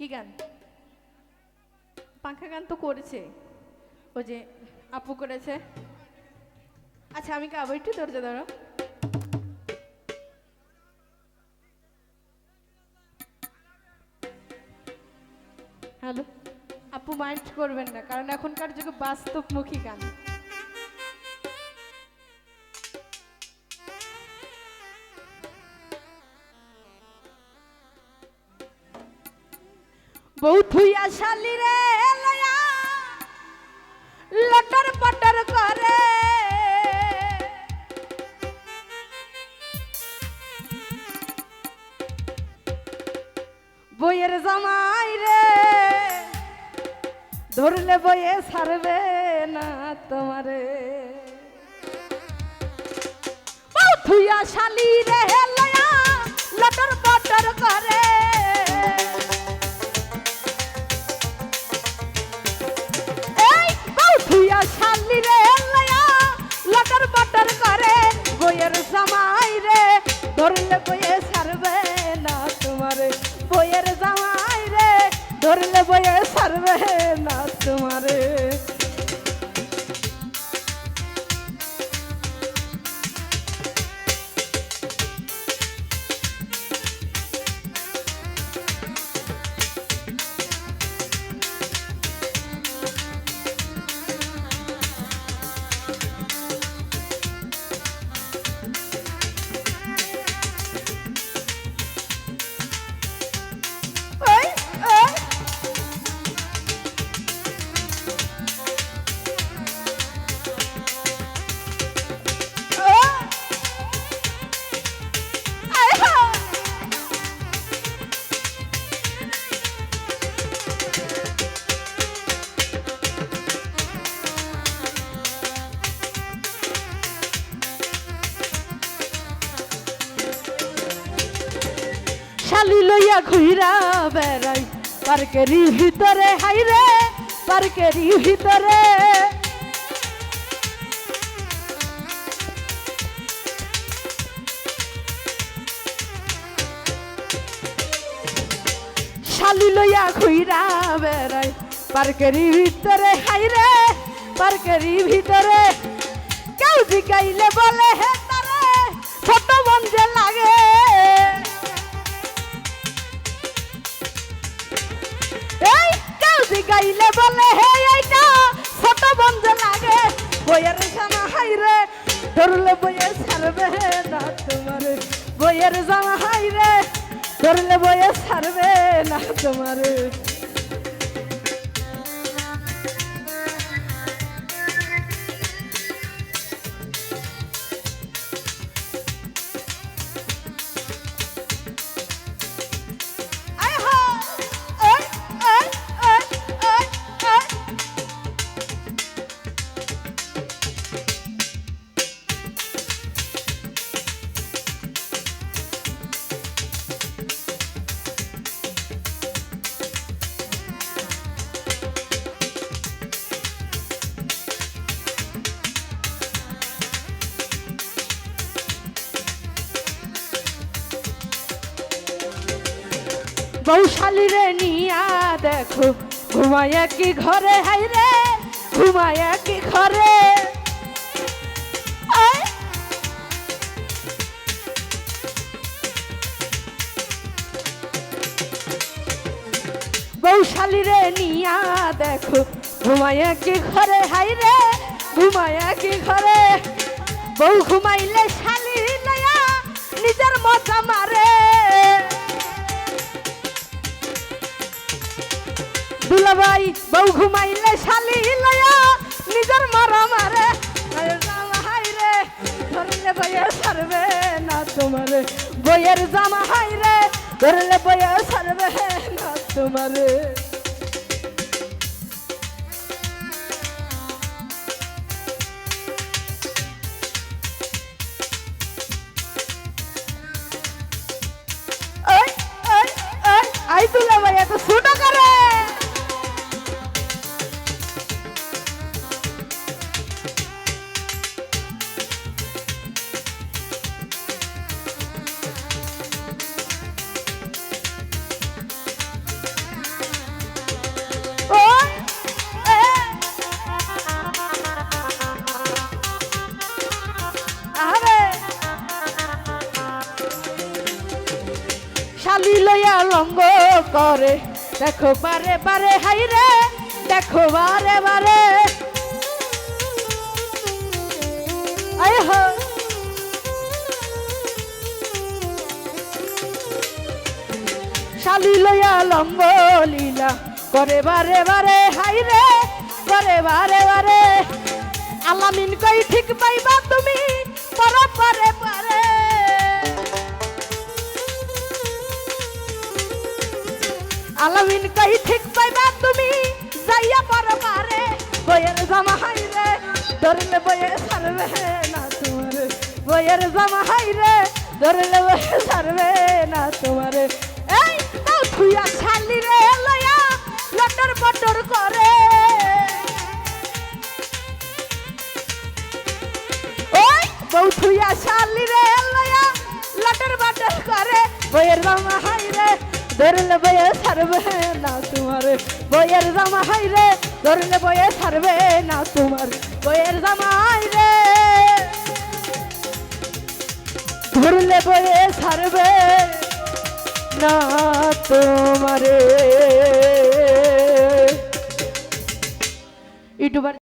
কি গান? পাঙ্খা গান তো করেছে, ওই যে আপু করেছে। আচ্ছা আমি গাবো, একটু ধৈর্য ধরো। হ্যালো, আপু মাইন্ড করবেন না, কারণ এখনকার যুগে বাস্তবমুখী গান। বউ থুইয়া শালি রে লয়া লটর পটর করে, বইয়ের জামাই রে ধরলে বইয়ে ছাড়বে না তোমারে। বউ থুইয়া শালি রে লয়া লটর পটর করে, শালি রে লয়া লটর পটর করে, বইয়ের জামাই রে ধরলে বইয়ে ছাড়বে না তোমারে। বইয়ের জামাই রে ধরলে বইয়ে ছাড়বে না তোমারে। শালি লইয়া ঘুইরা বেড়াই পার্কেরই ভিতরে, হাইরে পার্কেরই ভিতরে। শালি লইয়া ঘুইরা বেড়াই পার্কেরই ভিতরে, হাইরে পার্কেরই ভিতরে। কেউ জিগাইলে বলে হে তারে ছোট মন যে লাগে, গাইলে বলে হে এইটা ছোট বন্ধ লাগে। বইয়ের জামা হাইরে ধরলে বইয়ে ছাড়বে না তোমারে। বইয়ের জামা হাইরে ধরলে বইয়ে ছাড়বে না তোমারে। বৌশালী রে নিয়া দেখো ঘুমায় কি ঘরে, হাইরে ঘুমায় কি ঘরে। বৌশালী রে নিয়া দেখো ঘুমায় কি ঘরে, হাইরে ঘুমায় কি ঘরে। বউ ঘুমাইলে শালি লয়া নিজের মজা মারে, দুলাভাই বউ ঘুমাইলে শালি লয়া নিজের মারা মারে। হাইরে ধরলে বইয়ে ছাড়বে না তোমারে। বইয়ের জামা হাইরে ধরলে বইয়ে ছাড়বে না তোমারে। আই দুলাভাই এত ছোট করে। শালি লইয়া লঙ্গ করে দেখো বারে বারে হাই রে দেখো বারে বারে আয় হো শালি লইয়া লঙ্গ লীলা করে বারে বারে হাই রে করে বারে বারে আলামিন কই ঠিক পাইবা তুমি পরে পরে পরে আলামিন কই ঠিক পাইবা তুমি যাইয়া পরে পারে বইয়ের জামা হাই রে ধরলে বইয়ে ছাড়বে না তোমারে বইয়ের জামা হাই রে ধরলে বইয়ে ছাড়বে না তোমারে এই তাও থুইয়া শালি রে লয়া লটর পটর করে ওই বউ থুইয়া শালি রে লয়া লটর পটর করে বইয়ের জামা হাই রে ধরলে বইয়ে ছাড়বে না তোমারে বইয়ের জামা হাই রে ধরলে বইয়ে ছাড়বে না তোমার বইয়ের জামা হাই রে ধরলে বইয়ে ছাড়বে না তোমারে ইউটিউবার